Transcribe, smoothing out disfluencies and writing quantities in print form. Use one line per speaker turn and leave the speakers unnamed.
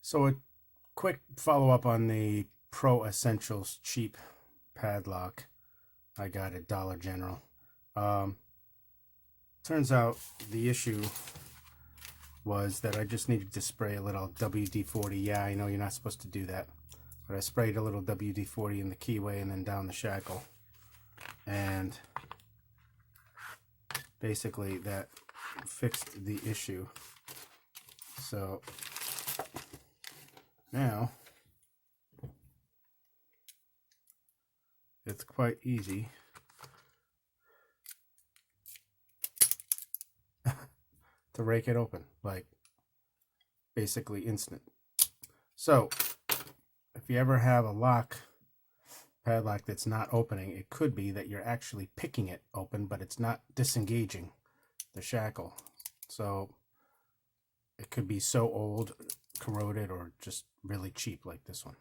So a quick follow-up on the Pro Essentials cheap padlock I got at Dollar General. Turns out the issue was that I just needed to spray a little WD-40. Yeah, I know you're not supposed to do that, but I sprayed a little WD-40 in the keyway and then down the shackle, and basically that fixed the issue. So now it's quite easy to rake it open, like basically instant. So if you ever have a padlock that's not opening, it could be that you're actually picking it open, but it's not disengaging the shackle. So it could be so old, corroded, or just really cheap like this one.